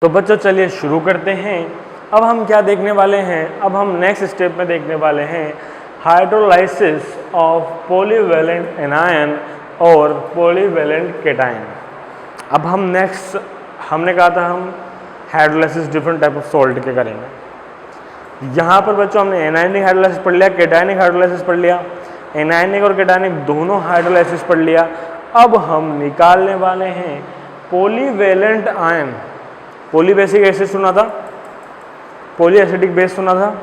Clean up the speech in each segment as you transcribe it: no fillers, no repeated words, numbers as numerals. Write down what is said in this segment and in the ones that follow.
तो बच्चों चलिए शुरू करते हैं। अब हम क्या देखने वाले हैं, अब हम नेक्स्ट स्टेप में देखने वाले हैं हाइड्रोलाइसिस ऑफ पॉलीवैलेंट एनायन और पॉलीवैलेंट केटायन। अब हम नेक्स्ट, हमने कहा था हम hydrolysis different type of salt के करेंगे। यहाँ पर बच्चों हमने एनायनिक हाइड्रोलाइसिस पढ़ लिया, केटायनिक हाइड्रोलाइसिस पढ़ लिया, एनायनिक और केटायनिक दोनों हाइड्रोलाइसिस पढ़ लिया। अब हम निकालने वाले हैं पॉलीवैलेंट आयन। पॉलीबेसिक एसिड सुना था, पॉली एसिडिक बेस सुना था,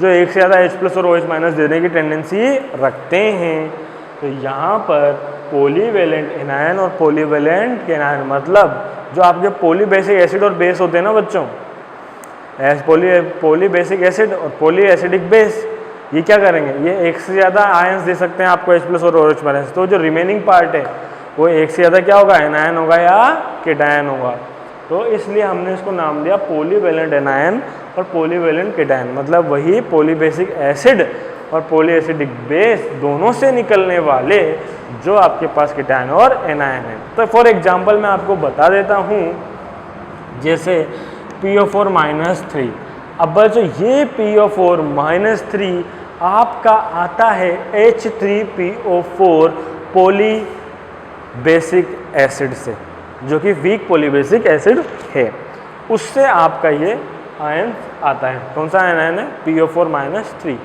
जो एक से ज़्यादा H+ और OH- देने की टेंडेंसी रखते हैं। तो यहाँ पर पॉलीवैलेंट एनायन और पॉलीवैलेंट केनायन मतलब जो आपके पॉलीबेसिक एसिड और बेस होते हैं ना बच्चों, पॉलीबेसिक एसिड और पॉली एसिडिक बेस, ये क्या करेंगे, ये एक से ज़्यादा आयंस दे सकते हैं आपको H+ और OH-। तो जो रिमेनिंग पार्ट है वो एक से ज़्यादा क्या होगा, एनायन होगा या केटायन होगा। तो इसलिए हमने इसको नाम दिया पॉलीवैलेंट एनायन और पॉलीवैलेंट केटायन, मतलब वही पॉलीबेसिक एसिड और पॉली एसिडिक बेस दोनों से निकलने वाले जो आपके पास केटायन और एनायन है। तो फॉर एग्जांपल मैं आपको बता देता हूँ, जैसे PO4-3। अब बच्चों ये PO4-3 आपका आता है H3PO4 पॉली बेसिक एसिड से, जो कि वीक पॉलीबेसिक एसिड है, उससे आपका ये आयन आता है। कौन सा आयन है, PO4-3।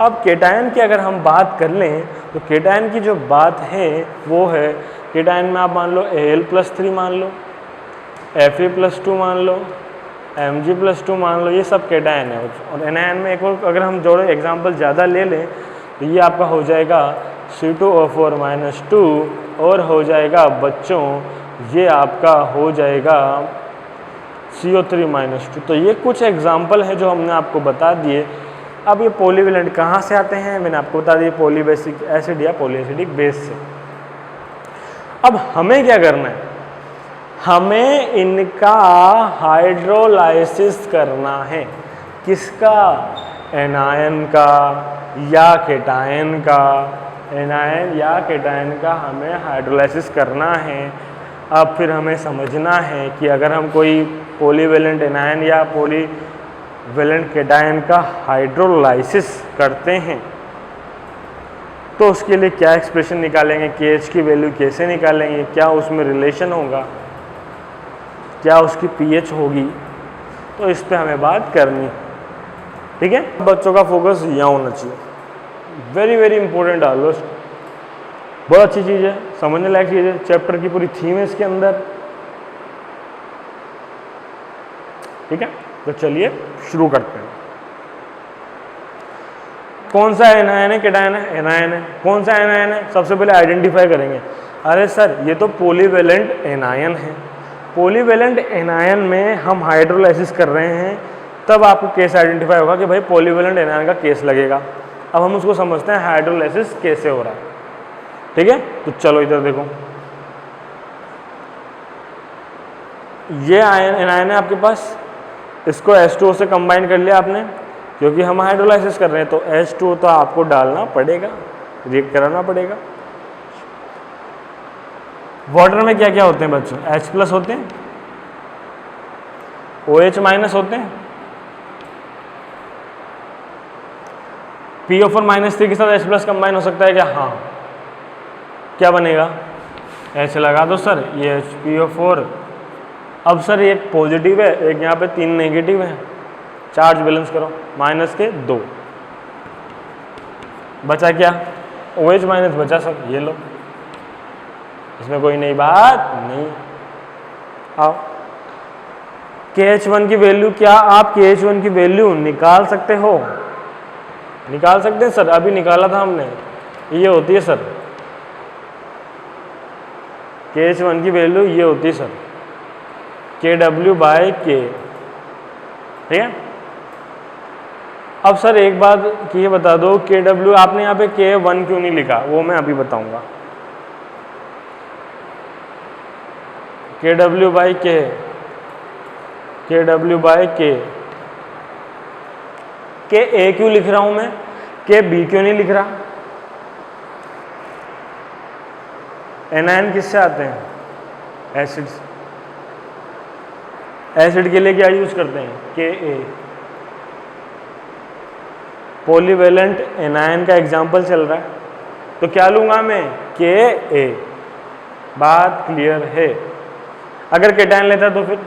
अब केटायन की अगर हम बात कर लें तो केटायन की जो बात है वो है, केटायन में आप मान लो Al+3 मान लो, Fe+2 मान लो, Mg+2 मान लो, ये सब केटायन है। और एनायन में एक और अगर हम जोड़े एग्जाम्पल ज़्यादा ले लें तो ये आपका हो जाएगा C2O4-2 और हो जाएगा बच्चों ये आपका हो जाएगा CO3-2। तो ये कुछ एग्जाम्पल है जो हमने आपको बता दिए। अब ये पॉलीवैलेंट कहाँ से आते हैं, मैंने आपको बता दिया पॉलीबेसिक एसिड या पॉलीएसिडिक बेस से। अब हमें क्या करना है, हमें इनका हाइड्रोलाइसिस करना है। किसका, एनायन का या केटायन का, एनायन या केटायन का हमें हाइड्रोलाइसिस करना है। अब फिर हमें समझना है कि अगर हम कोई पॉलीवैलेंट एनायन या पॉलीवैलेंट केटायन का हाइड्रोलाइसिस करते हैं तो उसके लिए क्या एक्सप्रेशन निकालेंगे, KH की वैल्यू कैसे निकालेंगे, क्या उसमें रिलेशन होगा, क्या उसकी pH होगी, तो इस पे हमें बात करनी है। ठीक है, बच्चों का फोकस यहाँ होना चाहिए। वेरी वेरी इंपॉर्टेंट ऑलमोस्ट, बहुत अच्छी चीज़ है, समझने लायक चीज़ है, चैप्टर की पूरी थीम है इसके अंदर। ठीक है, तो चलिए शुरू करते हैं। कौन सा एनायन है, केटायन है, एनायन है। कौन सा एनायन है, सबसे पहले आइडेंटिफाई करेंगे। अरे सर ये तो पॉलीवैलेंट एनायन है, पॉलीवैलेंट एनायन में हम हाइड्रोलाइसिस कर रहे हैं, तब आपको केस आइडेंटिफाई होगा कि भाई पॉलीवैलेंट एनायन का केस लगेगा। अब हम उसको समझते हैं हाइड्रोलाइसिस कैसे हो रहा है। ठीक है, तो चलो इधर देखो, ये आयन एनायन है आपके पास, इसको H2O से कंबाइन कर लिया आपने, क्योंकि हम हाइड्रोलाइसिस कर रहे हैं तो H2O तो आपको डालना पड़ेगा, रिएक्ट कराना पड़ेगा। वाटर में क्या क्या होते हैं बच्चों, H+ होते हैं, OH- होते हैं, PO4-3 के साथ H+ कंबाइन हो सकता है क्या, हाँ, क्या बनेगा, H लगा दो सर, ये PO4। अब सर एक पॉजिटिव है, एक यहाँ पे 3 नेगेटिव है, चार्ज बैलेंस करो, -2 बचा क्या, OH- बचा सर, ये लो, इसमें कोई नई बात नहीं। आओ, KH1 की वैल्यू, क्या आप KH1 की वैल्यू निकाल सकते हो, निकाल सकते हैं सर, अभी निकाला था हमने, ये होती है सर, KH1 की वैल्यू ये होती है सर, KW/K। ठीक है, अब सर एक बात ये बता दो, KW आपने यहाँ पे K1 क्यों नहीं लिखा, वो मैं अभी बताऊंगा। KW/K, KW/K, KA क्यों लिख रहा हूं मैं, KB क्यों नहीं लिख रहा। एनायन किससे आते हैं, एसिड से। एसिड के लिए क्या यूज करते हैं? Ka। पॉलीवेलेंट एनायन का एग्जाम्पल चल रहा है, तो क्या लूंगा मैं? Ka। बात क्लियर है। अगर केटायन लेता है तो फिर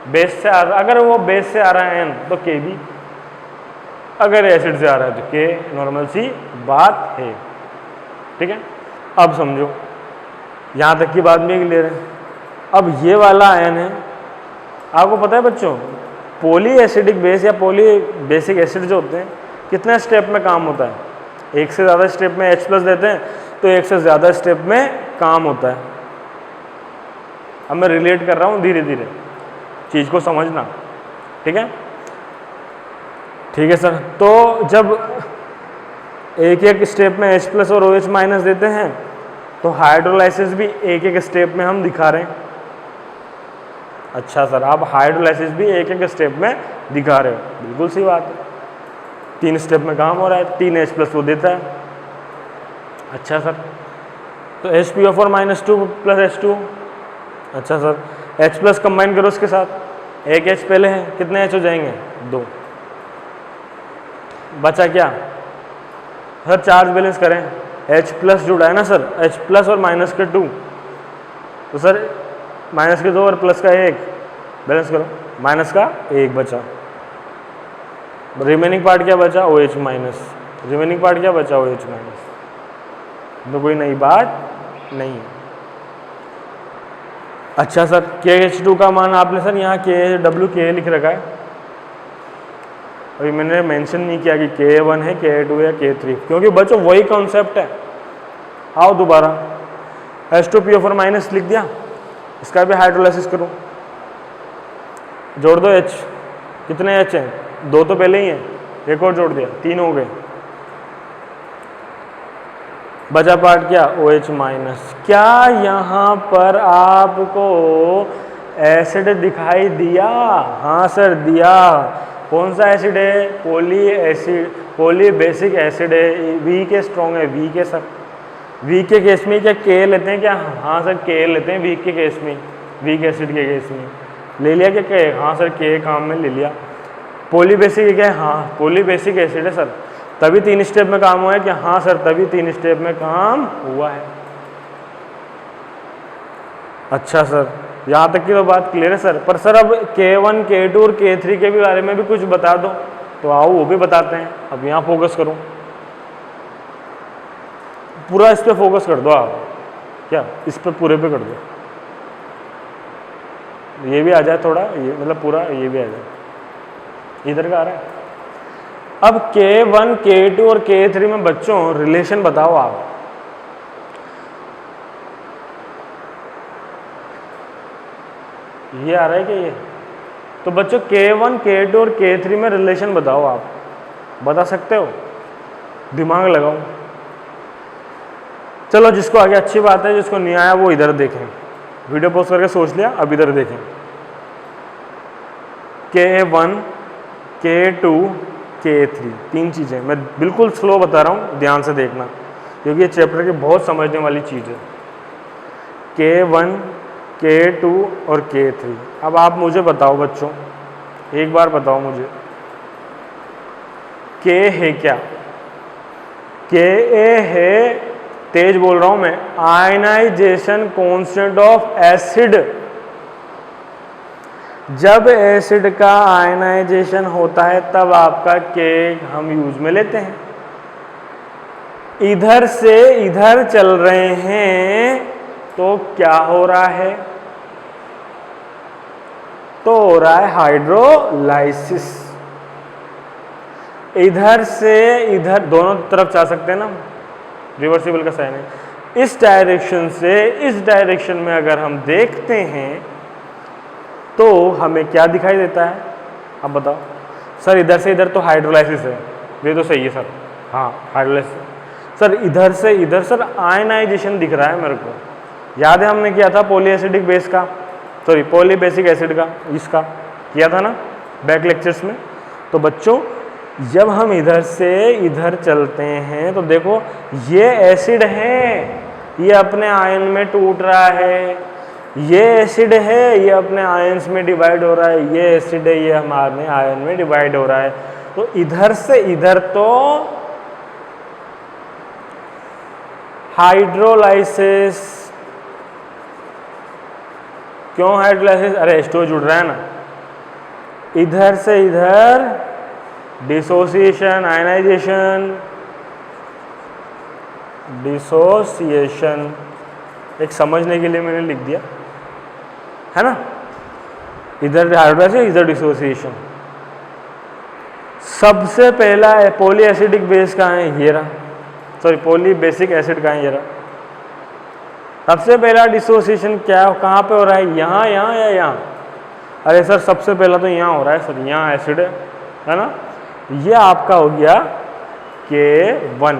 बेस से आ रहा, अगर वो बेस से आ रहा है एन तो Kb, अगर एसिड से आ रहा है तो K। नॉर्मल सी बात है, ठीक है। अब समझो, यहां तक की बात भी क्लियर है। अब ये वाला आयन है, आपको पता है बच्चों, पॉली एसिडिक बेस या पॉली बेसिक एसिड जो होते हैं कितने स्टेप में काम होता है? एक से ज़्यादा स्टेप में H+ देते हैं तो एक से ज़्यादा स्टेप में काम होता है। अब मैं रिलेट कर रहा हूँ धीरे धीरे, चीज़ को समझना, ठीक है। ठीक है सर, तो जब एक एक स्टेप में H+ और OH- देते हैं तो हाइड्रोलाइसिस भी एक एक स्टेप में हम दिखा रहे हैं। अच्छा सर, आप हाइड्रोलाइसिस भी एक एक स्टेप में दिखा रहे हो, बिल्कुल सही बात है। 3 स्टेप में काम हो रहा है, 3 H+ वो देता है। अच्छा सर, तो HPO4 - 2 + H2। अच्छा सर, H+ कंबाइन करो उसके साथ, एक H पहले है, कितने H हो जाएंगे? 2। बचा क्या सर? चार्ज बैलेंस करें, H+ जुड़ा है ना सर, H+ और -2, तो सर -2 और +1 बैलेंस करो, -1 बचा। रिमेनिंग पार्ट क्या बचा? OH-। रिमेनिंग पार्ट क्या बचा? OH-। तो कोई नई बात नहीं है। अच्छा सर, KH2 का मान आपने सर यहाँ KWK लिख रखा है, अभी मैंने मेंशन नहीं किया कि Ka1 है, Ka2 या K3, क्योंकि बच्चों वही कॉन्सेप्ट है। आओ दोबारा, H2PO4- लिख दिया, इसका भी हाइड्रोलाइसिस करो, जोड़ दो H, कितने H हैं? 2 तो पहले ही हैं, एक और जोड़ दिया, 3 हो गए। बचा पार्ट क्या? OH-। क्या यहाँ पर आपको एसिड दिखाई दिया? हाँ सर दिया। कौन सा एसिड है? Poly acid, poly basic acid है। वी के स्ट्रॉन्ग है, वी के सर, वी के केस में क्या के लेते हैं क्या? हाँ सर के लेते हैं वी के केस में, वीक एसिड के केस में ले लिया क्या के? हाँ सर के काम में ले लिया। पॉली बेसिक क्या है? हाँ पॉली बेसिक एसिड है सर, तभी 3 स्टेप में काम हुआ है क्या? हाँ सर तभी 3 स्टेप में काम हुआ है। अच्छा सर, यहाँ तक की तो बात क्लियर है सर, पर सर अब K1, K2 और K3 के भी बारे में भी कुछ बता दो, तो आओ वो भी बताते हैं। अब यहाँ फोकस करो, पूरा इस पे फोकस कर दो आप, क्या इस पे पूरे पे कर दो, ये भी आ जाए थोड़ा, ये मतलब पूरा ये भी आ जाए, इधर का आ रहा है। अब K1, K2 और K3 में बच्चों रिलेशन बताओ आप। ये आ रहा है क्या? ये तो बच्चों K1, K2 और K3 में रिलेशन बताओ आप, बता सकते हो? दिमाग लगाओ। चलो जिसको आगे अच्छी बात है, जिसको नहीं आया वो इधर देखें, वीडियो पॉज करके सोच लिया, अब इधर देखें। K1, K2, K3 3 चीज़ें, मैं बिल्कुल स्लो बता रहा हूँ, ध्यान से देखना, क्योंकि ये चैप्टर की बहुत समझने वाली चीज़ है। K1, K2 और K3। अब आप मुझे बताओ बच्चों, एक बार बताओ मुझे, K है क्या? Ka है, तेज बोल रहा हूं मैं, आयनाइजेशन कांस्टेंट ऑफ एसिड। जब एसिड का आयनाइजेशन होता है तब आपका K हम यूज में लेते हैं। इधर से इधर चल रहे हैं तो क्या हो रहा है? तो हो रहा है हाइड्रोलाइसिस। इधर से इधर दोनों तरफ जा सकते हैं ना, रिवर्सिबल का साइन है। इस डायरेक्शन से इस डायरेक्शन में अगर हम देखते हैं तो हमें क्या दिखाई देता है? अब बताओ सर, इधर से इधर तो हाइड्रोलाइसिस है, ये तो सही है सर, हाँ हाइड्रोलाइसिस। सर इधर से इधर सर आयनाइजेशन दिख रहा है मेरे को, याद है हमने किया था पॉली एसिडिक बेस का, सॉरी पॉली बेसिक एसिड का, इसका किया था ना बैक लेक्चर्स में। तो बच्चों जब हम इधर से इधर चलते हैं तो देखो ये एसिड है, ये अपने आयन में टूट रहा है, ये एसिड है, ये अपने आयंस में डिवाइड हो रहा है, ये एसिड है, ये हमारे आयन में डिवाइड हो रहा है। तो इधर से इधर तो हाइड्रोलाइसिस, क्यों हाइड्रोलाइसिस? अरे H2O जुड़ रहा है ना। इधर से इधर डिसोसिएशन, आयनाइजेशन, डिसोसिएशन, एक समझने के लिए मैंने लिख दिया है ना। इधर हाइड्रोलाइसिस, इधर डिसोसिएशन। सबसे पहला पॉली एसिडिक बेस कहाँ है? ये रहा, सॉरी पॉली बेसिक एसिड कहाँ है? ये रहा। सबसे पहला डिसोसिएशन क्या कहाँ पे हो रहा है? यहाँ, यहाँ या यहाँ? अरे सर सबसे पहला तो यहाँ हो रहा है सर, यहाँ एसिड है ना। ये आपका हो गया K1,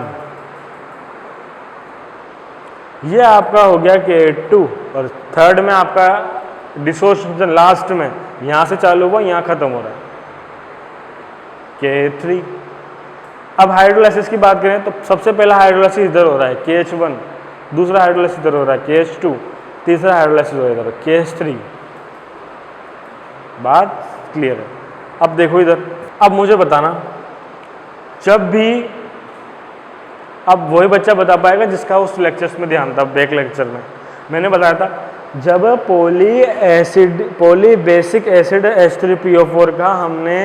ये आपका हो गया K2, और थर्ड में आपका डिसोसिएशन लास्ट में यहाँ से चालू हुआ, यहाँ खत्म हो रहा है K3। अब हाइड्रोलाइसिस की बात करें तो सबसे पहला हाइड्रोलाइसिस इधर हो रहा है KH1, दूसरा हाइड्रोलाइसिस इधर हो रहा है KH2, तीसरा हाइड्रोलाइसिस हो रहा है KH3। बात क्लियर है? अब देखो इधर, अब मुझे बताना, जब भी, अब वही बच्चा बता पाएगा जिसका उस लेक्चर्स में ध्यान था, बैक लेक्चर में मैंने बताया था, जब पॉली बेसिक एसिड H3PO4 का हमने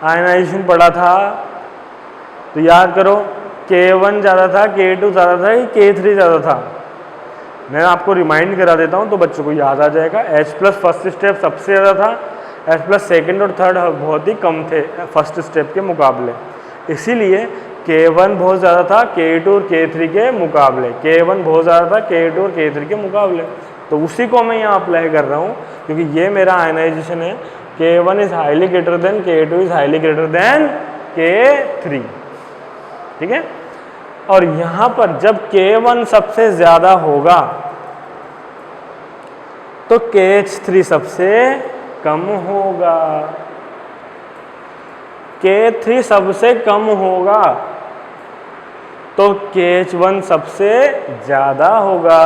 आयनाइजेशन पढ़ा था, तो याद करो K1 ज़्यादा था, K2 ज़्यादा था कि K3 ज़्यादा था? मैं आपको रिमाइंड करा देता हूँ तो बच्चों को याद आ जाएगा। H+ फर्स्ट स्टेप सबसे ज़्यादा था, H+ सेकेंड और थर्ड बहुत ही कम थे फर्स्ट स्टेप के मुकाबले, इसीलिए K1 बहुत ज़्यादा था K2 और K3 के मुकाबले, K1 बहुत ज़्यादा था K2 और K3 के मुकाबले। तो उसी को मैं यहाँ अप्लाई कर रहा हूँ क्योंकि ये मेरा आयनाइजेशन है। K1 is highly greater then K2 is highly greater then K3, ठीक है। और यहाँ पर जब K1 सबसे ज़्यादा होगा तो KH3 सबसे कम होगा, K3 सबसे कम होगा तो KH1 सबसे ज़्यादा होगा,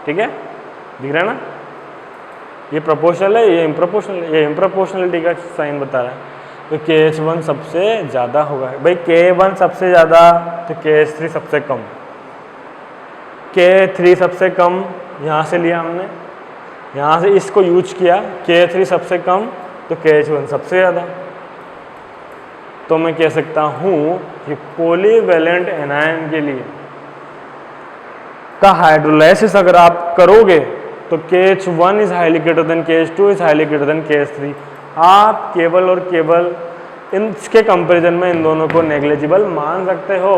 ठीक है। दिख रहा है ना? ये प्रोपोर्शनल है, ये इम्प्रोपोर्शनल, ये इम्प्रोपोर्शनलिटी का साइन बता रहा है। तो KH1 सबसे ज़्यादा होगा भाई, K1 सबसे ज़्यादा तो KH3 सबसे कम, K3 सबसे कम यहाँ से लिया हमने, यहाँ से इसको यूज किया, K3 सबसे कम तो KH1 सबसे ज़्यादा। तो मैं कह सकता हूँ कि पॉलीवैलेंट एनायन के लिए का हाइड्रोलाइसिस अगर आप करोगे तो KH1 is highly greater than KH2 is highly greater then KH3। आप केवल और केवल इसके कंपैरिजन में इन दोनों को नेग्लिजिबल मान सकते हो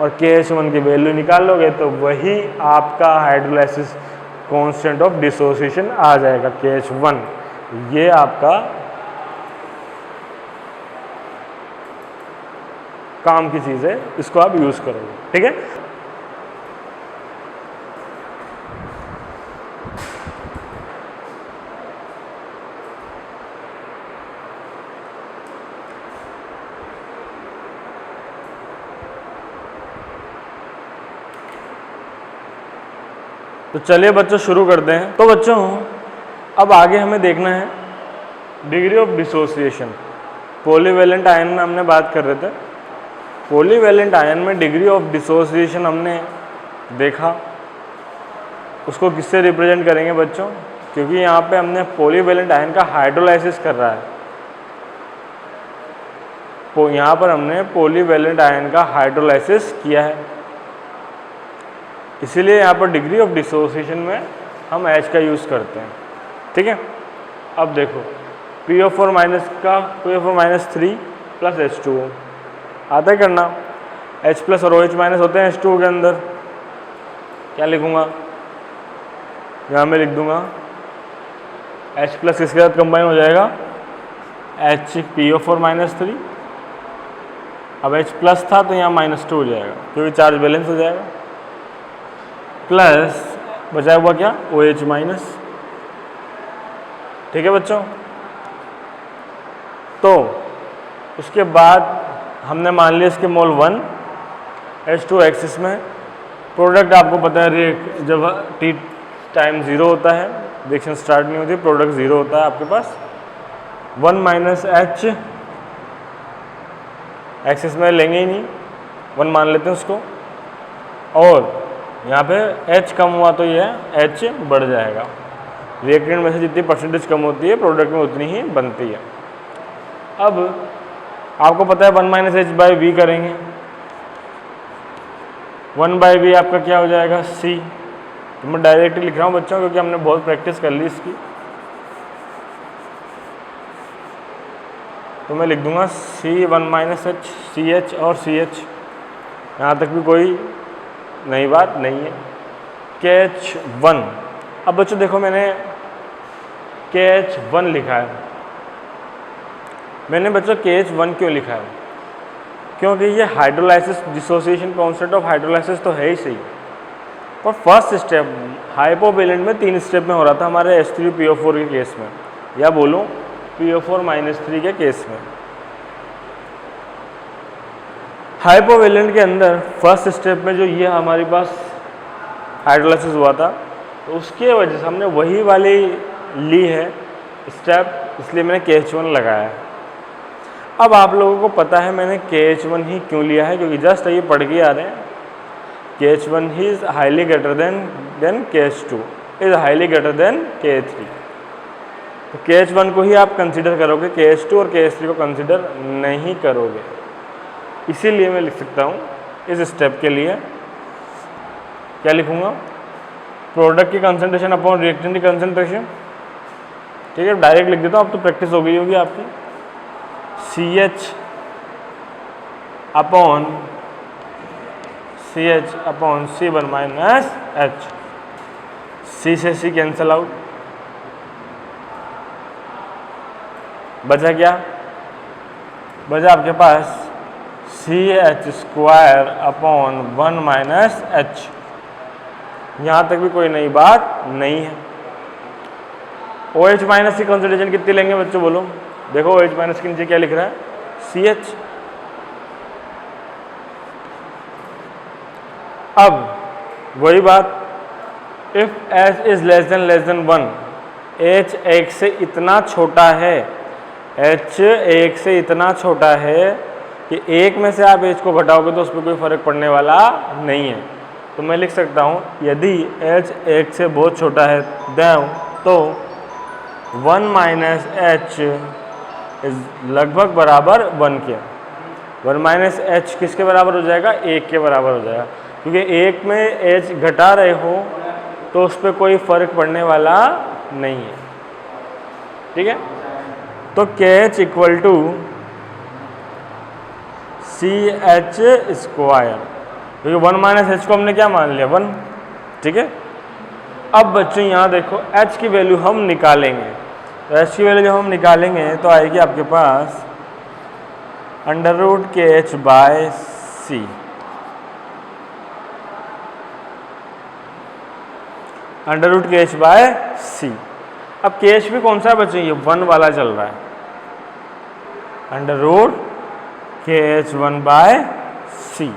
और KH1 की वैल्यू निकाल लोगे तो वही आपका हाइड्रोलाइसिस कांस्टेंट ऑफ डिसोसिएशन आ जाएगा KH1। ये आपका काम की चीज़ है, इसको आप यूज़ करोगे, ठीक है। तो चलिए बच्चों शुरू करते हैं। तो बच्चों अब आगे हमें देखना है degree of dissociation. Polyvalent ion में हमने बात कर रहे थे, पॉलीवैलेंट आयन में डिग्री ऑफ डिसोसिएशन हमने देखा, उसको किससे रिप्रेजेंट करेंगे बच्चों? क्योंकि यहाँ पे हमने पॉलीवैलेंट आयन का हाइड्रोलाइसिस कर रहा है, तो यहाँ पर हमने पॉलीवैलेंट आयन का हाइड्रोलाइसिस किया है, इसीलिए यहाँ पर डिग्री ऑफ डिसोसिएशन में हम H का यूज़ करते हैं, ठीक है। अब देखो PO4 माइनस का PO4 माइनस 3 प्लस H2O आता है करना, H प्लस और OH माइनस होते हैं H2O के अंदर। क्या लिखूँगा? यहाँ मैं लिख दूँगा H प्लस किसके साथ कंबाइन हो जाएगा? PO4 minus 3। अब H प्लस था तो यहाँ -2 हो जाएगा क्योंकि चार्ज बैलेंस हो जाएगा, प्लस बचा हुआ क्या? OH माइनस, ठीक है बच्चों। तो उसके बाद हमने मान लिया इसके मोल 1 H2 एक्सिस में, प्रोडक्ट आपको पता है जब टाइम 0 होता है, रिएक्शन स्टार्ट नहीं होती, प्रोडक्ट 0 होता है आपके पास। 1 माइनस एच, एक्सिस में लेंगे ही नहीं, 1 मान लेते हैं उसको, और यहाँ पे H कम हुआ तो ये H बढ़ जाएगा। रिएक्टेंट में से जितनी परसेंटेज कम होती है प्रोडक्ट में उतनी ही बनती है। अब आपको पता है 1 माइनस एच बाई वी करेंगे, 1 बाई वी आपका क्या हो जाएगा C। तो मैं डायरेक्टली लिख रहा हूँ बच्चों क्योंकि हमने बहुत प्रैक्टिस कर ली इसकी। तो मैं लिख दूंगा C1 माइनस एच, CH और CH, यहाँ तक भी कोई नई बात नहीं है। KH1, अब बच्चों देखो मैंने KH1 लिखा है, मैंने बच्चों KH1 क्यों लिखा है, क्योंकि ये hydrolysis dissociation constant of hydrolysis तो है ही सही, पर फर्स्ट स्टेप हाइपोवेलेंट में 3 स्टेप में हो रहा था हमारे H3PO4 के केस में, या बोलूँ PO4-3 के केस में। हाइपोवेलेंट के अंदर फर्स्ट स्टेप में जो ये हमारे पास हाइड्रोलाइसिस हुआ था, तो उसके वजह से हमने वही वाली ली है स्टेप, इसलिए मैंने KH1 लगाया है। अब आप लोगों को पता है मैंने KH1 ही क्यों लिया है, क्योंकि जस्ट ये पढ़ के आ रहे हैं KH1 he is highly greater than KH2 is highly greater then KH3। तो KH1 को ही आप कंसीडर करोगे, KH2 और KH3 को कंसीडर नहीं करोगे। इसीलिए मैं लिख सकता हूँ इस स्टेप के लिए क्या लिखूँगा, प्रोडक्ट की कंसंट्रेशन अपॉन रिएक्टेंट की कंसंट्रेशन। ठीक है, डायरेक्ट लिख देता हूँ, अब तो प्रैक्टिस हो गई होगी आपकी। CH upon C1 minus H, C से C कैंसल आउट, बचा क्या, बचा आपके पास CH² अपॉन 1 माइनस H। यहाँ तक भी कोई नई बात नहीं है। OH माइनस की कंसंट्रेशन कितनी लेंगे बच्चों बोलो, देखो OH माइनस के नीचे क्या लिख रहा है CH। अब वही बात, if H is less than 1, H 1 से इतना छोटा है, H 1 से इतना छोटा है कि 1 में से आप H को घटाओगे तो उस पर कोई फर्क पड़ने वाला नहीं है। तो मैं लिख सकता हूँ यदि H 1 से बहुत छोटा है दें तो 1 माइनस H इज लगभग बराबर 1 के। 1 माइनस H किसके बराबर हो जाएगा, 1 के बराबर हो जाएगा, क्योंकि 1 में H घटा रहे हो तो उस पर कोई फर्क पड़ने वाला नहीं है। ठीक है, तो KH equal to CH square, क्योंकि 1 माइनस H को हमने क्या मान लिया 1। ठीक है, अब बच्चों यहाँ देखो H की वैल्यू हम निकालेंगे, तो H की वैल्यू जब हम निकालेंगे तो आएगी आपके पास √KH by C। √KH by C। अब KH भी कौन सा है बच्चों, ये 1 वाला चल रहा है, √KH1 बाय C।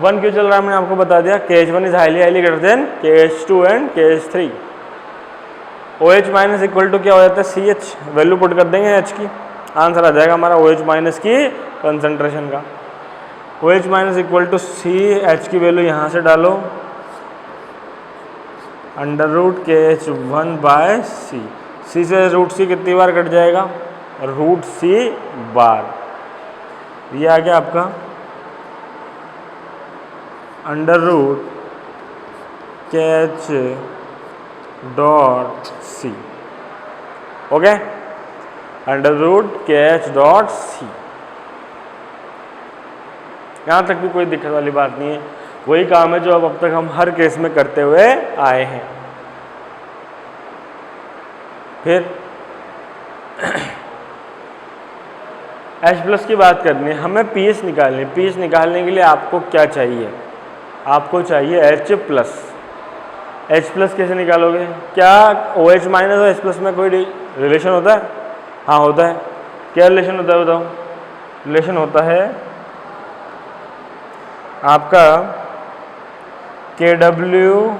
1 क्यों चल रहा है मैंने आपको बता दिया, KH1 is highly greater than KH2 and KH3। OH minus equal to क्या हो जाता है CH, वैल्यू पुट कर देंगे H की, आंसर आ जाएगा हमारा OH माइनस की कंसंट्रेशन का। OH minus equal to CH की वैल्यू यहाँ से डालो √KH1 बाय C। C से √C कितनी बार कट जाएगा, √C बार। ये आ गया आपका √KH dot C। Okay, √KH dot C। यहाँ तक भी कोई दिक्कत वाली बात नहीं है, वही काम है जो अब तक हम हर केस में करते हुए आए हैं। फिर H+ की बात करनी है, हमें pH निकालनी है। pH निकालने के लिए आपको क्या चाहिए, आपको चाहिए H+। H+ कैसे निकालोगे, क्या OH माइनस और H+ में कोई रिलेशन होता है, हाँ होता है। क्या रिलेशन होता है बताओ, रिलेशन होता है आपका KW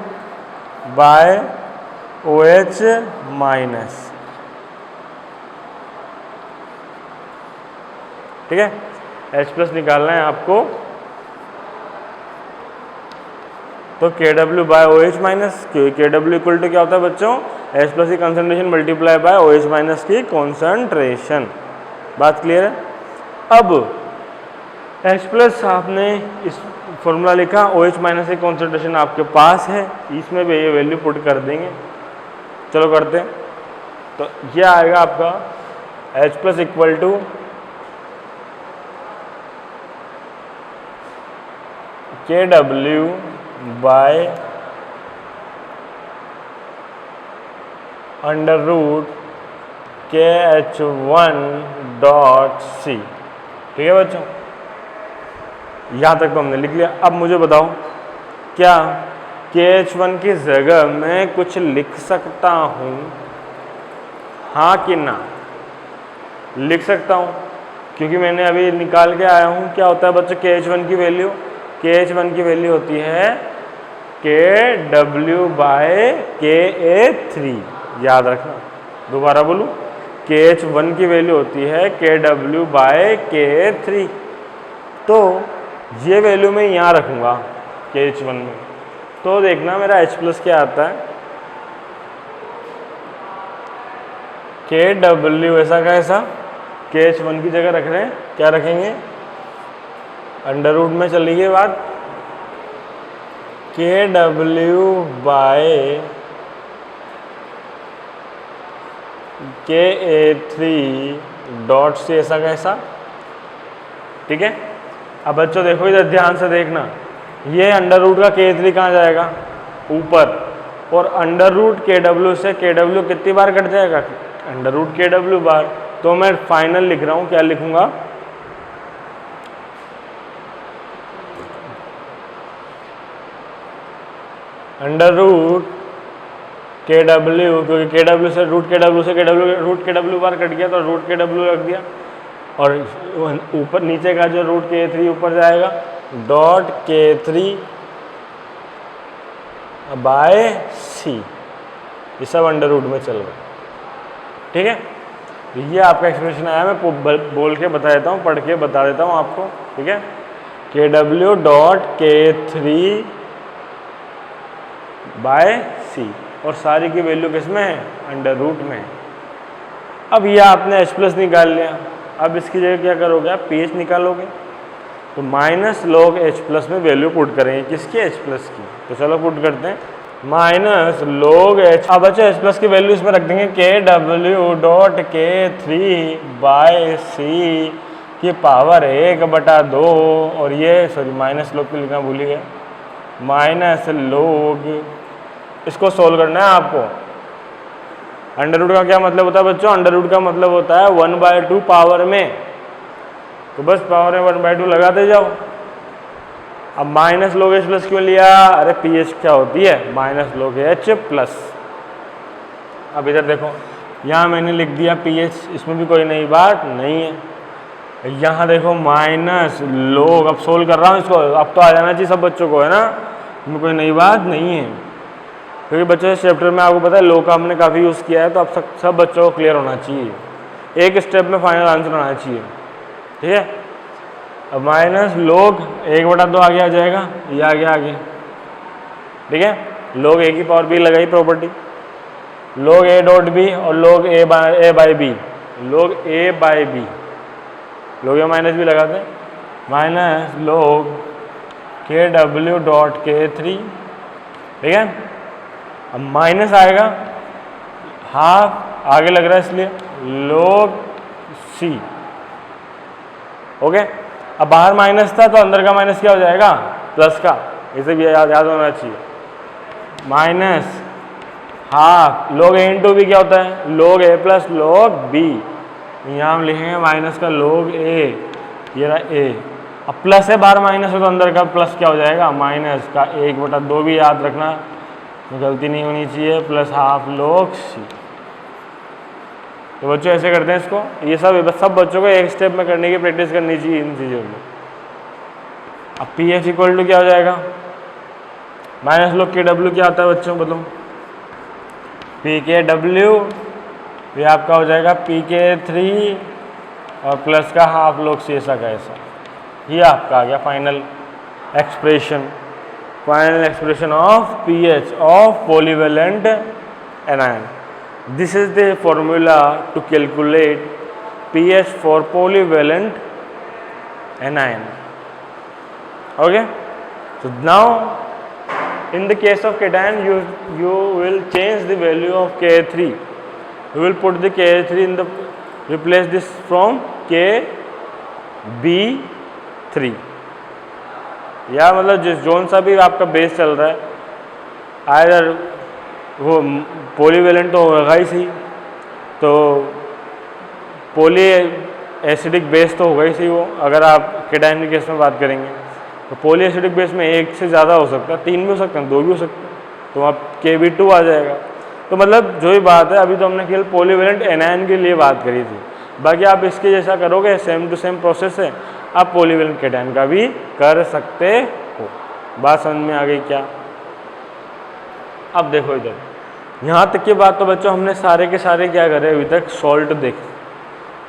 बाय OH माइनस। ठीक है, H प्लस निकालना है आपको, तो KW by OH minus, KW equal to क्या होता है बच्चों, H प्लस की concentration multiply by OH minus की कॉन्सेंट्रेशन। बात क्लियर है। अब H प्लस आपने इस फॉर्मूला लिखा, OH माइनस की कॉन्सेंट्रेशन आपके पास है, इसमें भी ये वैल्यू पुट कर देंगे। चलो करते हैं। तो ये आएगा आपका H plus equal to KW by under root KH1.C। ठीक है बच्चों, यहाँ तक तो हमने लिख लिया। अब मुझे बताओ, क्या KH1 की जगह मैं कुछ लिख सकता हूँ, हाँ कि ना? लिख सकता हूँ, क्योंकि मैंने अभी निकाल के आया हूँ। क्या होता है बच्चों KH1 की वैल्यू? KH1 की वैल्यू होती है KW बाय KA3। याद रखना, दोबारा बोलूँ, KH1 की वैल्यू होती है KW बाय KA3। तो ये वैल्यू मैं यहाँ रखूँगा KH1 में, तो देखना मेरा H प्लस क्या आता है, KW ऐसा का ऐसा, KH1 की जगह रख रहे हैं, क्या रखेंगे, अंडर रूट में चली गई बात, KW बाय KA3.C ऐसा कैसा। ठीक है, अब बच्चों देखो इधर ध्यान से देखना, ये अंडर रूट का KA3 कहाँ जाएगा, ऊपर, और अंडर रूट KW से KW कितनी बार कट जाएगा, अंडर रूट KW बार। तो मैं फाइनल लिख रहा हूँ, क्या लिखूंगा, अंडर रूट KW, क्योंकि KW से रूट KW बार कट गया तो रूट KW रख दिया, और ऊपर नीचे का जो रूट KA3 ऊपर जाएगा, डॉट KA3 बाय C। ये सब अंडर रूट में चल रहा है। ठीक है, ये आपका एक्सप्रेशन आया, मैं बोल के बता देता हूँ, पढ़ के बता देता हूँ आपको। ठीक है, KW dot KA3 by C, और सारी की वैल्यू किस में है, अंडर रूट में है। अब ये आपने H प्लस निकाल लिया, अब इसकी जगह क्या करोगे आप, PH निकालोगे, तो माइनस लॉग H प्लस में वैल्यू पुट करेंगे, किसकी, H प्लस की। तो चलो पुट करते हैं, माइनस लॉग H। अब अच्छा H प्लस की वैल्यू इसमें रख देंगे KW dot KA3 by C की पावर 1/2, और ये सॉरी माइनस लॉग पे लिखना भूल ही गया, माइनस लॉग, इसको सोल्व करना है आपको। अंडर रूट का क्या मतलब होता है बच्चों, अंडर रूट का मतलब होता है 1/2 पावर में, तो बस पावर में 1/2 लगाते जाओ। अब माइनस लॉग H प्लस क्यों लिया, अरे PH क्या होती है, माइनस लॉग H प्लस। अब इधर देखो, यहाँ मैंने लिख दिया PH, इसमें भी कोई नई बात नहीं है। यहाँ देखो माइनस लॉग, अब सोल्व कर रहा हूँ इसको, अब तो आ जाना चाहिए सब बच्चों को, है ना, इसमें कोई नई बात नहीं है, क्योंकि बच्चों इस चैप्टर में आपको पता है लॉग का हमने काफ़ी यूज़ किया है, तो अब सब बच्चों को क्लियर होना चाहिए, एक स्टेप में फाइनल आंसर आना चाहिए। ठीक है, अब माइनस लॉग 1/2 आगे आ जाएगा, ये आ गया आगे। ठीक है, लॉग A की पावर B लगाई property, log A dot B और log A by B, log A by B, log A minus B लगाते हैं, minus log KW dot KA3। ठीक है, अब माइनस आएगा, हाफ आगे लग रहा है इसलिए लॉग C। ओके, अब बाहर माइनस था तो अंदर का माइनस क्या हो जाएगा, प्लस का, इसे भी याद होना चाहिए, minus half log A into B क्या होता है, log A plus log B। यहाँ हम लिखेंगे माइनस का लॉग A, ये रहा A, अब प्लस है बाहर माइनस है तो अंदर का प्लस क्या हो जाएगा, माइनस का 1/2 भी याद रखना, गलती नहीं होनी चाहिए, प्लस हाफ लॉग C। तो बच्चों ऐसे करते हैं इसको, ये सब बच्चों को एक स्टेप में करने की प्रैक्टिस करनी चाहिए इन चीज़ों में। अब PH इक्वल टू क्या हो जाएगा, माइनस लो KW क्या आता है बच्चों मतलब PKW, ये आपका हो जाएगा PK3 और प्लस का हाफ लोग से ऐसा का ऐसा। ये आपका आ गया final expression of pH of polyvalent anion. This is the formula to calculate pH for polyvalent anion. Okay, so now in the case of cation you will change the value of Ka3. You will put the Ka3 in the replace this from KB3 या मतलब जिस zone सा भी आपका base चल रहा है either वो पॉलीवेलेंट तो होगा ही सही, तो पॉली एसिडिक बेस तो होगा ही सही वो। अगर आप केटाइन के केस में बात करेंगे तो पॉली एसिडिक बेस में एक से ज़्यादा हो सकता है, 3 भी हो सकते हैं, 2 भी हो सकते हैं, तो आप KB2 आ जाएगा। तो मतलब जो ही बात है, अभी तो हमने केवल पॉलीवेलेंट एनायन के लिए बात करी थी, बाकी आप इसके जैसा करोगे सेम टू सेम प्रोसेस है, आप पॉलीवेलेंट केटाइन का भी कर सकते हो। बात समझ में आ गई क्या? अब देखो इधर, यहाँ तक की बात तो बच्चों हमने सारे के सारे क्या करे अभी तक, सॉल्ट देखे।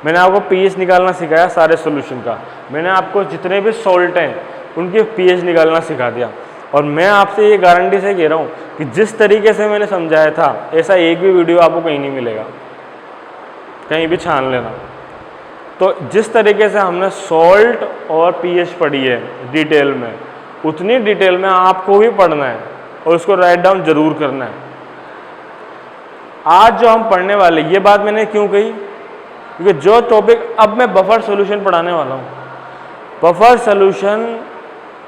मैंने आपको pH निकालना सिखाया सारे सॉल्यूशन का, मैंने आपको जितने भी सॉल्ट हैं उनकी pH निकालना सिखा दिया। और मैं आपसे ये गारंटी से कह रहा हूँ कि जिस तरीके से मैंने समझाया था ऐसा एक भी वीडियो आपको कहीं नहीं मिलेगा, कहीं भी छान लेना। तो जिस तरीके से हमने सॉल्ट और pH पढ़ी है डिटेल में, उतनी डिटेल में आपको भी पढ़ना है और उसको राइट डाउन जरूर करना है। आज जो हम पढ़ने वाले, ये बात मैंने क्यों कही, क्योंकि जो टॉपिक अब मैं बफर सॉल्यूशन पढ़ाने वाला हूँ, buffer solution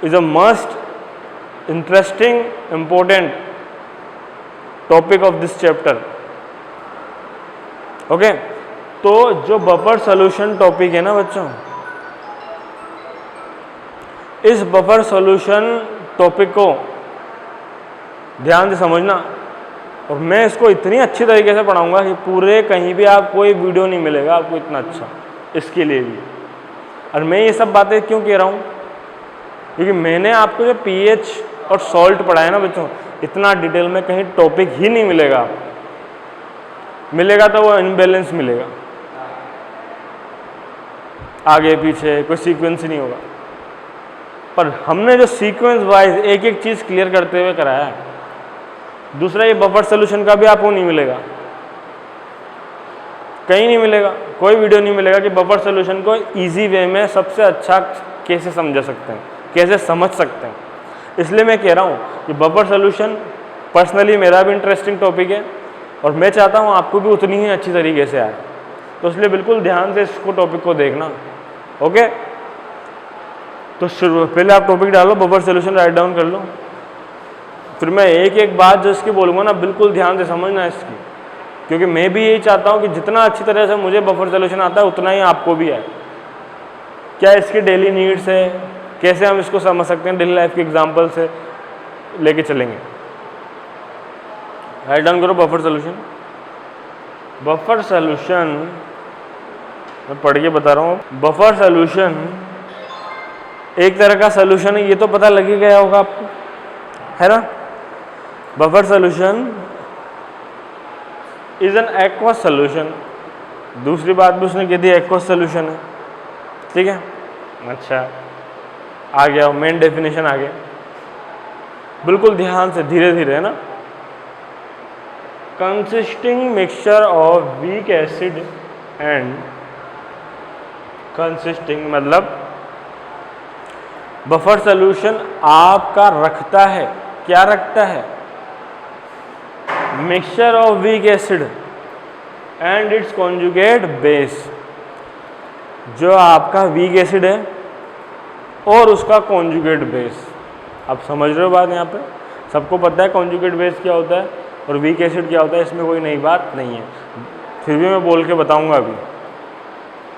is a must interesting important topic of this chapter. Okay, तो जो बफर सॉल्यूशन टॉपिक है ना बच्चों, इस बफर सॉल्यूशन टॉपिक को ध्यान से समझना, और मैं इसको इतनी अच्छी तरीके से पढ़ाऊंगा कि पूरे कहीं भी आप कोई वीडियो नहीं मिलेगा आपको इतना अच्छा इसके लिए भी। और मैं ये सब बातें क्यों कह रहा हूँ, क्योंकि मैंने आपको जो pH और सॉल्ट पढ़ाया ना बच्चों, इतना डिटेल में कहीं टॉपिक ही नहीं मिलेगा, मिलेगा तो वो इनबैलेंस मिलेगा, आगे पीछे कोई सीक्वेंस ही नहीं होगा। पर हमने जो सीक्वेंस वाइज एक एक चीज़ क्लियर करते हुए कराया है। दूसरा, ये बफर सॉल्यूशन का भी आपको नहीं मिलेगा, कहीं नहीं मिलेगा, कोई वीडियो नहीं मिलेगा कि बफर सॉल्यूशन को इजी वे में सबसे अच्छा कैसे समझा सकते हैं, कैसे समझ सकते हैं। इसलिए मैं कह रहा हूँ कि बफर सॉल्यूशन पर्सनली मेरा भी इंटरेस्टिंग टॉपिक है और मैं चाहता हूँ आपको भी उतनी ही अच्छी तरीके से आए, तो इसलिए बिल्कुल ध्यान से इसको टॉपिक को देखना। ओके, तो पहले आप टॉपिक डालो, बफर सॉल्यूशन राइट डाउन कर लो, फिर मैं एक एक बात जो इसकी बोलूँगा ना बिल्कुल ध्यान से समझना इसकी, क्योंकि मैं भी यही चाहता हूँ कि जितना अच्छी तरह से मुझे बफर सॉल्यूशन आता है उतना ही आपको भी आए। क्या इसकी डेली नीड्स है, कैसे हम इसको समझ सकते हैं, डेली लाइफ के एग्जांपल से लेके चलेंगे। राइट डाउन करो बफर सॉल्यूशन। बफर सॉल्यूशन मैं पढ़ के बता रहा हूँ। बफर सॉल्यूशन एक तरह का सॉल्यूशन है, ये तो पता लग ही गया होगा आपको, है ना। Buffer solution is an aqueous solution. दूसरी बात भी उसने कह दी एक्वस सॉल्यूशन है, ठीक है। अच्छा, आ गया मेन डेफिनेशन, आ गया बिल्कुल ध्यान से, धीरे धीरे, है ना। Consisting mixture of weak acid and consisting मतलब बफर सॉल्यूशन आपका रखता है, क्या रखता है, mixture of weak acid and it's conjugate base. जो आपका वीक एसिड है और उसका कॉन्जुगेट बेस, आप समझ रहे हो बात। यहाँ पे सबको पता है कॉन्जुगेट बेस क्या होता है और वीक एसिड क्या होता है, इसमें कोई नई बात नहीं है, फिर भी मैं बोल के बताऊंगा अभी।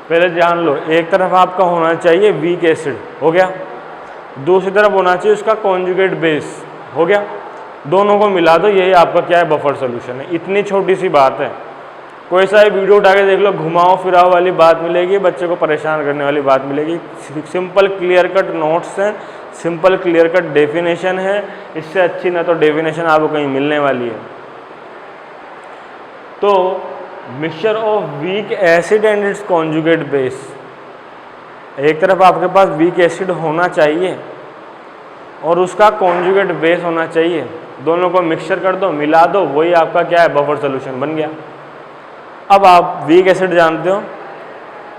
पहले जान लो, एक तरफ आपका होना चाहिए वीक एसिड, हो गया, दूसरी तरफ होना चाहिए उसका कॉन्जुगेट बेस, हो गया। दोनों को मिला दो, यही आपका क्या है, बफर सॉल्यूशन है। इतनी छोटी सी बात है, कोई सा भी वीडियो उठा के देख लो, घुमाओ फिराओ वाली बात मिलेगी, बच्चे को परेशान करने वाली बात मिलेगी। सिंपल क्लियर कट नोट्स हैं, सिंपल क्लियर कट डेफिनेशन है, इससे अच्छी ना तो डेफिनेशन आपको कहीं मिलने वाली है। तो mixture of weak acid and it's conjugate base, एक तरफ आपके पास वीक एसिड होना चाहिए और उसका कॉन्जुगेट बेस होना चाहिए, दोनों को मिक्सचर कर दो, मिला दो, वही आपका क्या है, बफर सोल्यूशन बन गया। अब आप वीक एसिड जानते हो,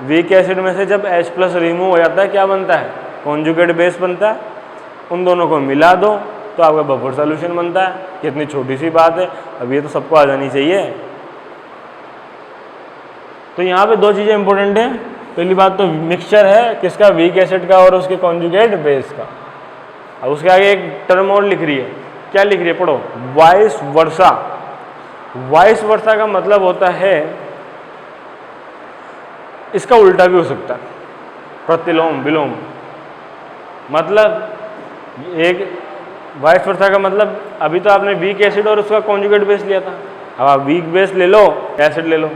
वीक एसिड में से जब H+ रिमूव हो जाता है क्या बनता है, कॉन्जुगेट बेस बनता है, उन दोनों को मिला दो तो आपका बफर सोल्यूशन बनता है। कितनी छोटी सी बात है, अब ये तो सबको आ जानी चाहिए। तो यहाँ पे दो चीज़ें इंपॉर्टेंट हैं, पहली बात तो मिक्सचर है किसका, वीक एसिड का और उसके कॉन्जुगेट बेस का। अब उसके आगे एक टर्म और लिख रही है, क्या लिख रही है, पढ़ो, वाइस वर्सा। वाइस वर्सा का मतलब होता है, इसका उल्टा भी हो सकता है, प्रतिलोम विलोम। मतलब एक वाइस वर्सा का मतलब, अभी तो आपने वीक एसिड और उसका कॉन्जुगेट बेस लिया था, अब आप वीक बेस ले लो, एसिड ले लो,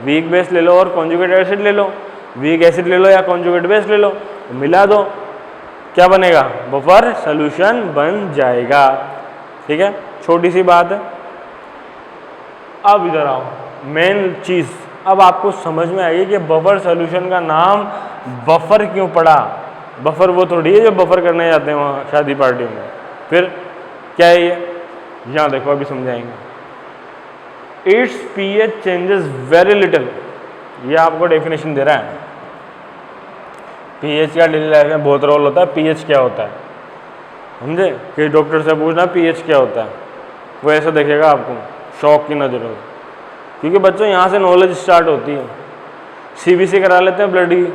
वीक बेस ले लो और कॉन्जुगेट एसिड ले लो, वीक एसिड ले लो या कॉन्जुगेट बेस ले लो, मिला दो, क्या बनेगा, बफर सॉल्यूशन बन जाएगा। ठीक है, छोटी सी बात है। अब इधर आओ, मेन चीज़ अब आपको समझ में आएगी कि बफर सॉल्यूशन का नाम बफर क्यों पड़ा। बफर वो थोड़ी है जो बफर करने जाते हैं वहाँ शादी पार्टी में, फिर क्या है ये, यहाँ देखो अभी समझाएंगे। It's pH changes very little, ये आपको डेफिनेशन दे रहा है। pH का डेली लाइफ में बहुत रोल होता है, pH क्या होता है समझे, कि डॉक्टर से पूछना pH क्या होता है, वो ऐसा देखेगा आपको शौक की नज़रों, क्योंकि बच्चों यहाँ से नॉलेज स्टार्ट होती है। CBC करा लेते हैं ब्लड की,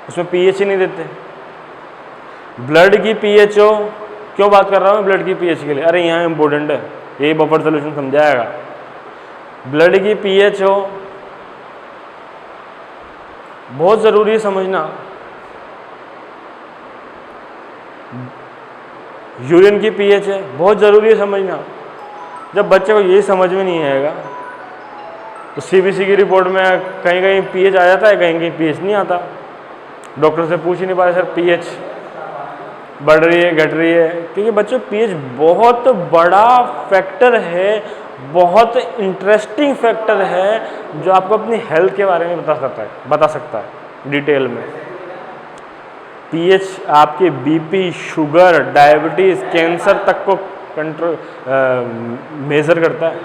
उसमें pH ही नहीं देते। ब्लड की pH हो, क्यों बात कर रहा हूँ ब्लड की pH के लिए, अरे यहाँ इंपॉर्टेंट है, यही बफर सोल्यूशन समझाएगा। ब्लड की pH हो, बहुत ज़रूरी है समझना। यूरिन की pH है, बहुत ज़रूरी है समझना। जब बच्चे को यही समझ में नहीं आएगा तो CBC की रिपोर्ट में कहीं कहीं pH आ जाता है, कहीं कहीं pH नहीं आता। डॉक्टर से पूछ ही नहीं पाए सर pH बढ़ रही है घट रही है, क्योंकि बच्चों pH बहुत बड़ा फैक्टर है, बहुत इंटरेस्टिंग फैक्टर है जो आपको अपनी हेल्थ के बारे में बता सकता है डिटेल में। pH आपके BP, शुगर, डायबिटीज़, कैंसर तक को कंट्रोल मेज़र करता है,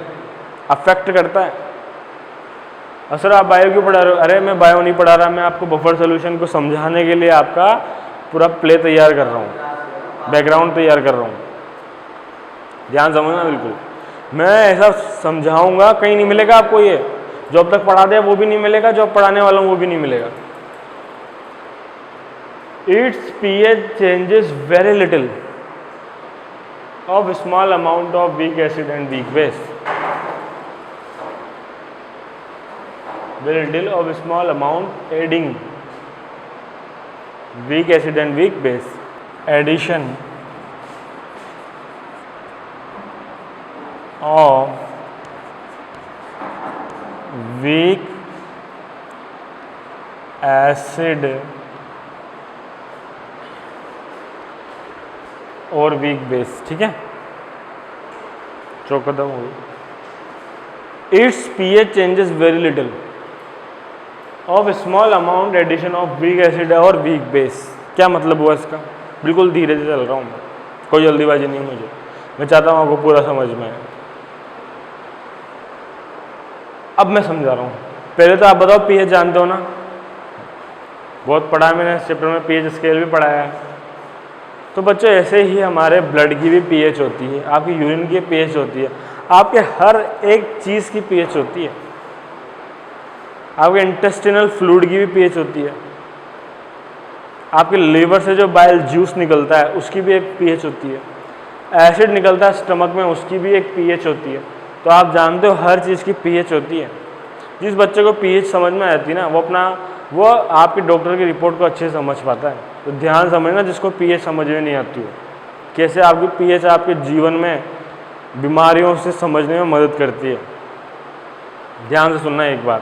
अफेक्ट करता है। और सर आप बायो क्यों पढ़ा रहे हो, अरे मैं बायो नहीं पढ़ा रहा, मैं आपको बफर सोल्यूशन को समझाने के लिए आपका पूरा प्ले तैयार कर रहा हूँ, बैकग्राउंड तैयार कर रहा हूँ। ध्यान समझना बिल्कुल, मैं ऐसा समझाऊंगा, कहीं नहीं मिलेगा आपको ये, जो अब तक पढ़ा दिया वो भी नहीं मिलेगा, जो अब पढ़ाने वाला हूँ वो भी नहीं मिलेगा। It's pH changes very little of small amount of weak acid and weak base, very little of small amount adding weak acid and weak base, addition of weak acid और वीक बेस। ठीक है, चौकदम हो गई। It's pH changes very little of small amount addition of weak acid और weak base. क्या मतलब हुआ इसका, बिल्कुल धीरे से चल रहा हूँ मैं, कोई जल्दीबाजी नहीं मुझे, मैं चाहता हूँ आपको पूरा समझ में आए। अब मैं समझा रहा हूँ, पहले तो आप बताओ pH जानते हो ना, बहुत पढ़ा है मैंने इस चैप्टर में, pH स्केल भी पढ़ाया है। तो बच्चों ऐसे ही हमारे ब्लड की भी pH होती है, आपकी यूरिन की pH होती है, आपके हर एक चीज़ की pH होती है, आपके इंटेस्टिनल फ्लूइड की भी pH होती है, आपके लीवर से जो बाइल जूस निकलता है उसकी भी एक pH होती है, एसिड निकलता है स्टमक में उसकी भी एक pH होती है। तो आप जानते हो हर चीज़ की pH होती है। जिस बच्चे को pH समझ में आती है ना, वो आपके डॉक्टर की रिपोर्ट को अच्छे से समझ पाता है। तो ध्यान समझना, जिसको pH समझ में नहीं आती हो, कैसे आपकी pH आपके जीवन में बीमारियों से समझने में मदद करती है। ध्यान से सुनना एक बार,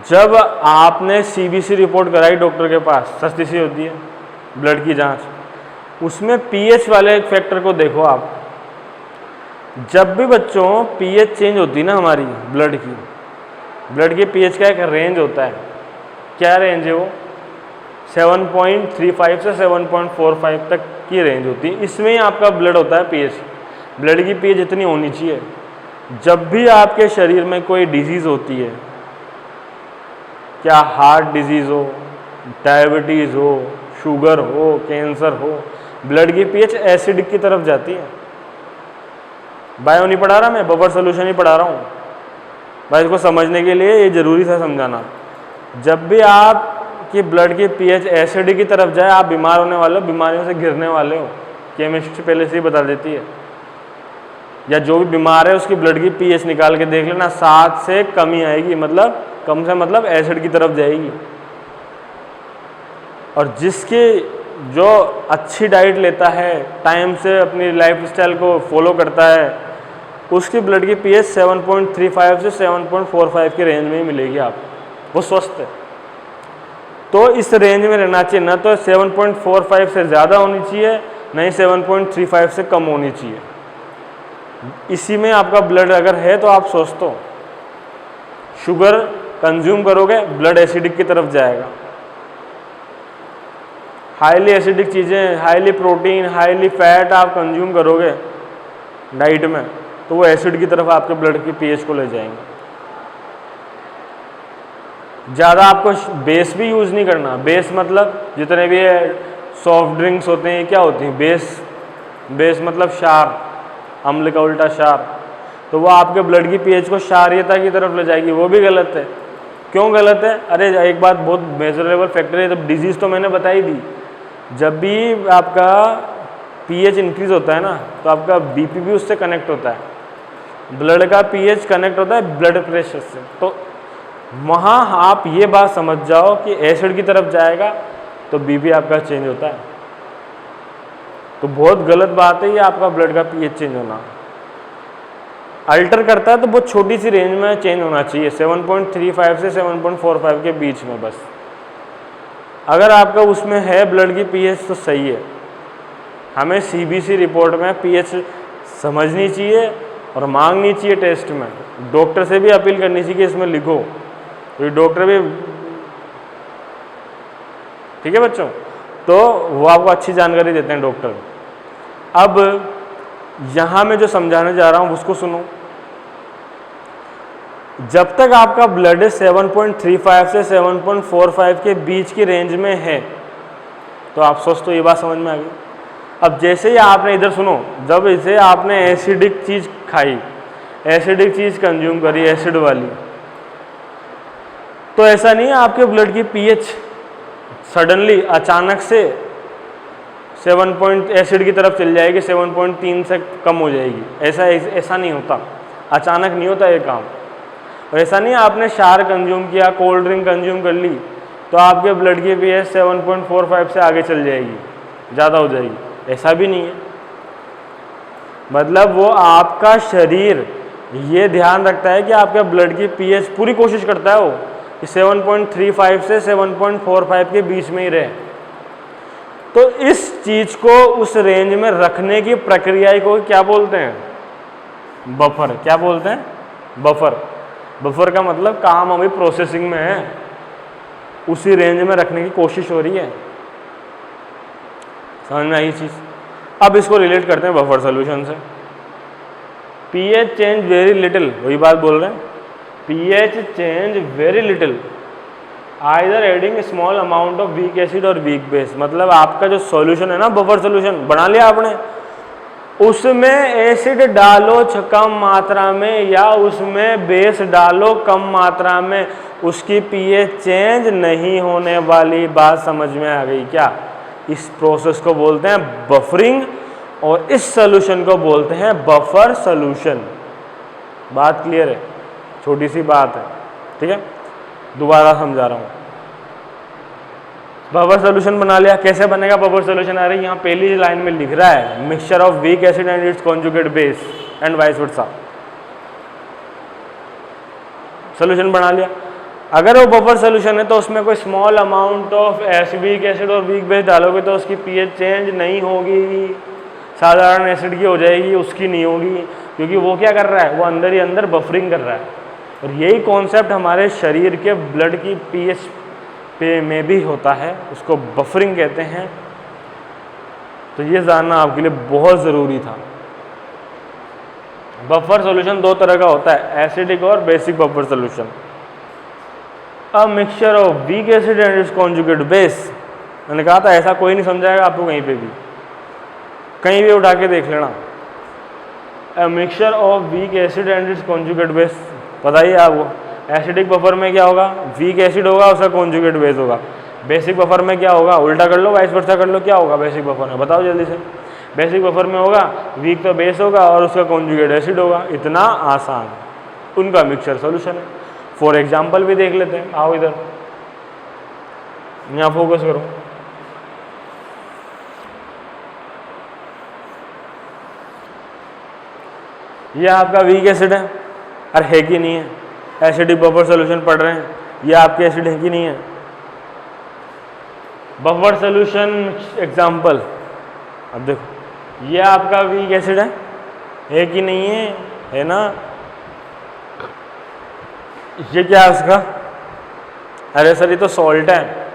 जब आपने सीबीसी रिपोर्ट कराई डॉक्टर के पास, सस्ती सी होती है ब्लड की जांच, उसमें पीएच वाले एक फैक्टर को देखो आप। जब भी बच्चों पीएच चेंज होती है ना हमारी ब्लड की पीएच का एक रेंज होता है। क्या रेंज है वो? 7.35 से 7.45 तक की रेंज होती है। इसमें ही आपका ब्लड होता है पीएच। ब्लड की पीएच इतनी होनी चाहिए। जब भी आपके शरीर में कोई डिजीज़ होती है, क्या हार्ट डिजीज़ हो, डायबिटीज़ हो, शुगर हो, कैंसर हो, ब्लड की पीएच एसिडिक की तरफ जाती है। बायो नहीं पढ़ा रहा मैं, बफर सोल्यूशन ही पढ़ा रहा हूँ भाई। इसको समझने के लिए ये जरूरी था समझाना। जब भी आपकी ब्लड की पीएच एसिडिक की तरफ जाए, आप बीमार होने वाले हो, बीमारियों से घिरने वाले हो। केमिस्ट्री पहले से ही बता देती है। या जो भी बीमार है उसकी ब्लड की पीएच निकाल के देख लेना, 7 से कम ही आएगी, मतलब कम से मतलब एसिड की तरफ जाएगी। और जिसकी जो अच्छी डाइट लेता है, टाइम से अपनी लाइफस्टाइल को फॉलो करता है, उसकी ब्लड की पीएच 7.35 से 7.45 की रेंज में ही मिलेगी आपको, वो स्वस्थ है। तो इस रेंज में रहना चाहिए, ना तो 7.45 से ज़्यादा होनी चाहिए, नहीं 7.35 से कम होनी चाहिए। इसी में आपका ब्लड अगर है तो आप स्वस्थ हो। शुगर कंज्यूम करोगे, ब्लड एसिडिक की तरफ जाएगा। हाईली एसिडिक चीज़ें, हाईली प्रोटीन, हाईली फैट आप कंज्यूम करोगे डाइट में, तो वो एसिड की तरफ आपके ब्लड की पीएच को ले जाएंगे। ज़्यादा आपको बेस भी यूज़ नहीं करना। बेस मतलब जितने भी सॉफ्ट ड्रिंक्स होते हैं, क्या होती हैं? बेस मतलब क्षार, अम्ल का उल्टा क्षार। तो वो आपके ब्लड की पीएच को क्षारीयता की तरफ ले जाएगी, वो भी गलत है। क्यों गलत है? अरे एक बात बहुत मेजरेबल फैक्टर है, जब डिजीज़ तो मैंने बताई दी। जब भी आपका पीएच इंक्रीज होता है ना, तो आपका बीपी भी उससे कनेक्ट होता है। ब्लड का पीएच कनेक्ट होता है ब्लड प्रेशर से। तो वहाँ आप ये बात समझ जाओ कि एसिड की तरफ जाएगा तो बीपी आपका चेंज होता है। तो बहुत गलत बात है ये आपका ब्लड का पीएच चेंज होना। अल्टर करता है तो बहुत छोटी सी रेंज में चेंज होना चाहिए, 7.35 से 7.45 के बीच में बस। अगर आपका उसमें है ब्लड की पीएच तो सही है। हमें सीबीसी रिपोर्ट में पीएच समझनी चाहिए और मांगनी चाहिए टेस्ट में। डॉक्टर से भी अपील करनी चाहिए कि इसमें लिखो, तो डॉक्टर भी, ठीक है बच्चों, तो वो आपको अच्छी जानकारी देते हैं डॉक्टर। अब यहाँ मैं जो समझाने जा रहा हूँ उसको सुनो। जब तक आपका ब्लड 7.35 से 7.45 के बीच की रेंज में है तो आप स्वस्थ हो, ये बात समझ में आ गई। अब जैसे ही आपने इधर सुनो, जब इसे आपने एसिडिक चीज़ खाई, एसिडिक चीज़ कंज्यूम करी, एसिड वाली, तो ऐसा नहीं है आपके ब्लड की पीएच सडनली अचानक से 7 एसिड की तरफ चल जाएगी, 7.3 से कम हो जाएगी। ऐसा नहीं होता, अचानक नहीं होता ये काम। और ऐसा नहीं आपने क्षार कंज्यूम किया, कोल्ड ड्रिंक कंज्यूम कर ली तो आपके ब्लड की पीएच 7.45 से आगे चल जाएगी, ज़्यादा हो जाएगी, ऐसा भी नहीं है। मतलब वो आपका शरीर ये ध्यान रखता है कि आपके ब्लड की पीएच, पूरी कोशिश करता है वो कि 7.35 से 7.45 के बीच में ही रहे। तो इस चीज़ को उस रेंज में रखने की प्रक्रिया को क्या बोलते हैं? बफर। क्या बोलते हैं? बफर। बफर का मतलब काम अभी प्रोसेसिंग में है, उसी रेंज में रखने की कोशिश हो रही है। समझ में आई चीज़? अब इसको रिलेट करते हैं बफर सोल्यूशन से। पीएच चेंज वेरी लिटिल, वही बात बोल रहे हैं, pH change very little either adding small amount of weak acid और वीक बेस। मतलब आपका जो सॉल्यूशन है ना, बफर सॉल्यूशन बना लिया आपने, उसमें एसिड डालो कम मात्रा में या उसमें बेस डालो कम मात्रा में, उसकी पीएच चेंज नहीं होने वाली। बात समझ में आ गई क्या? इस प्रोसेस को बोलते हैं बफरिंग और इस सॉल्यूशन को बोलते हैं बफर सॉल्यूशन। बात क्लियर है? छोटी सी बात है, ठीक है, दोबारा समझा रहा हूँ। बफर सॉल्यूशन बना लिया, कैसे बनेगा बफर सॉल्यूशन? आ रही है यहाँ पहली लाइन में लिख रहा है, mixture of weak acid and it's conjugate base and vice versa. Solution बना लिया। अगर वो बफर सोल्यूशन है तो उसमें कोई small amount of weak acid और वीक बेस डालोगे तो उसकी पीएच चेंज नहीं होगी, साधारण एसिड की हो जाएगी, उसकी नहीं होगी, क्योंकि वो क्या कर रहा है, वो अंदर ही अंदर बफरिंग कर रहा है। और यही कॉन्सेप्ट हमारे शरीर के ब्लड की पीएच पे में भी होता है, उसको बफरिंग कहते हैं। तो ये जानना आपके लिए बहुत ज़रूरी था। बफर सॉल्यूशन दो तरह का होता है, एसिडिक और basic buffer solution. A mixture of weak acid and it's conjugate base. मैंने कहा था ऐसा कोई नहीं समझाएगा आपको, कहीं भी उठा के देख लेना। A mixture of weak acid and it's conjugate base, बताइए आपको एसिडिक बफर में क्या होगा, वीक एसिड होगा, उसका कॉन्जुगेट बेस होगा। बेसिक बफर में क्या होगा, उल्टा कर लो, वाइस वर्सा कर लो, क्या होगा बेसिक बफर में, बताओ जल्दी से। बेसिक बफर में होगा वीक तो बेस होगा और उसका कॉन्जुगेट एसिड होगा। इतना आसान, उनका मिक्सचर सॉल्यूशन है। फॉर एग्जाम्पल भी देख लेते हैं, आओ इधर, यहाँ फोकस करो। ये आपका वीक एसिड है, अरे है कि नहीं है, एसिडिक बफर सॉल्यूशन पढ़ रहे हैं, ये आपके एसिड है कि नहीं है। बफर सॉल्यूशन एग्जाम्पल, अब देखो ये आपका वीक एसिड है कि नहीं है ना। ये क्या है उसका, अरे सर ये तो सॉल्ट है,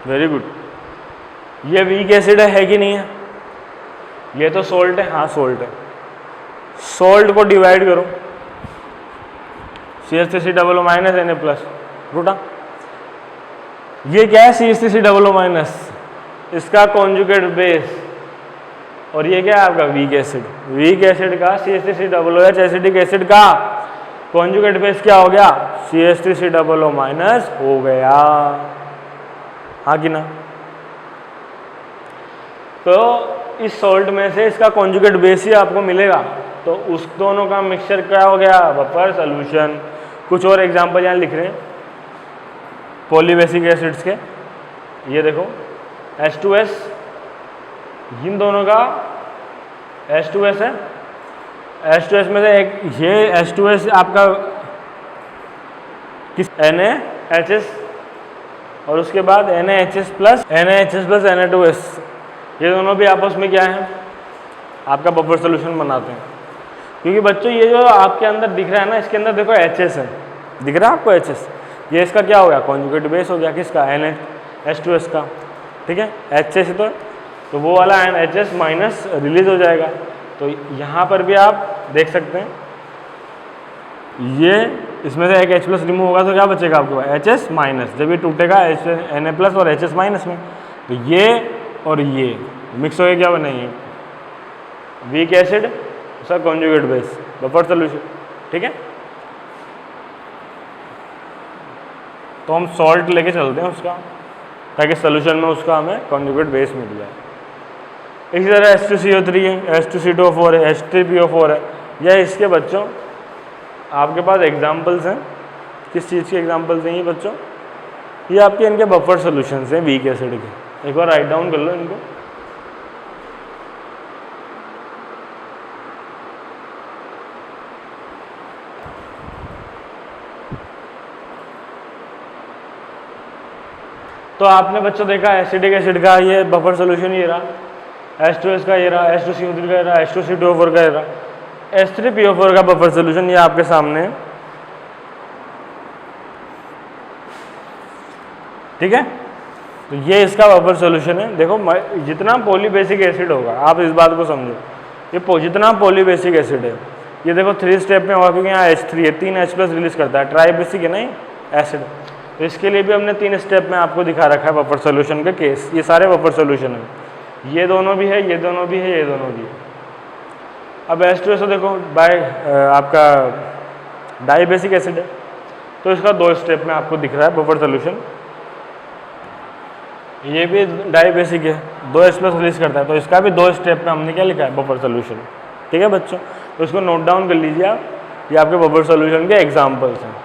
वेरी गुड। ये वीक एसिड है कि नहीं है, ये तो सॉल्ट है, हाँ सॉल्ट है। सॉल्ट को डिवाइड करो, CH3COO- Na+, रूटा। ये क्या है, CH3COO-, इसका कॉन्जुगेट बेस, और ये क्या है आपका वीक एसिड। वीक एसिड का CH3COOH एसिडिक एसिड का कॉन्जुगेट बेस क्या हो गया, CH3COO- हो गया, हाँ कि ना। तो इस सॉल्ट में से इसका कॉन्जुगेट बेस ही आपको मिलेगा, तो उस दोनों का मिक्सचर क्या हो गया, बफर सॉल्यूशन। कुछ और एग्जांपल यहाँ लिख रहे हैं पॉलीबेसिक एसिड्स के, ये देखो H2S, इन दोनों का H2S है, H2S में से एक ये H2S आपका किस NaHS, और उसके बाद NaHS प्लस Na2S, ये दोनों भी आपस में क्या है, आपका बफर सॉल्यूशन बनाते हैं। क्योंकि बच्चों ये जो आपके अंदर दिख रहा है ना, इसके अंदर देखो HS है, दिख रहा है आपको HS, ये इसका क्या हो गया, कॉन्जुगेट बेस हो गया, किसका, H2S का, ठीक है। HS तो वो वाला NHS माइनस रिलीज हो जाएगा। तो यहाँ पर भी आप देख सकते हैं, ये इसमें से एक H+ रिमूव होगा तो क्या बचेगा आपको, HS माइनस, जब ये टूटेगा Na+ और HS माइनस में, तो ये और ये मिक्स होकर क्या बनेंगे, वीक एसिड, उसका कॉन्जुगेट बेस, बफर सॉल्यूशन, ठीक है। तो हम सॉल्ट लेके चलते हैं उसका, ताकि सॉल्यूशन में उसका हमें कॉन्जुगेट बेस मिल जाए। इसी तरह H2CO3 है, H2C2O4 है, H3PO4 है। यह इसके बच्चों आपके पास एग्जाम्पल्स हैं, किस चीज़ के एग्जाम्पल्स हैं ये बच्चों, ये आपके इनके बफर सॉल्यूशंस हैं वीक एसिड के। एक बार राइट डाउन कर लो इनको। तो आपने बच्चों देखा एसिडिक एसिड का ये बफर सॉल्यूशन ये रहा, H2S का ये रहा, H2CO3 का ये रहा, H2C2O4 का ये रहा, H3PO4 का बफर सॉल्यूशन ये आपके सामने है, ठीक है। तो ये इसका बफर सॉल्यूशन है। देखो जितना पॉलीबेसिक एसिड होगा, आप इस बात को समझो, ये जितना पॉलीबेसिक एसिड है, ये देखो 3 स्टेप में होगा, क्योंकि यहाँ H3 है, 3 H+ रिलीज करता है, ट्राइबेसिक है नहीं एसिड। तो इसके लिए भी हमने 3 स्टेप में आपको दिखा रखा है बफर सॉल्यूशन के केस। ये सारे बफर सॉल्यूशन है, ये दोनों भी है, ये दोनों भी है, ये दोनों भी है। अब H2SO देखो आपका डाइबेसिक एसिड है, तो इसका 2 स्टेप में आपको दिख रहा है बफर सॉल्यूशन। ये भी डाइबेसिक है, 2 H+ रिलीज करता है, तो इसका भी 2 स्टेप में हमने क्या लिखा है, बफर सॉल्यूशन, ठीक है बच्चों। तो इसको नोट डाउन कर लीजिए आप, ये आपके बफर सॉल्यूशन के एग्जाम्पल्स हैं।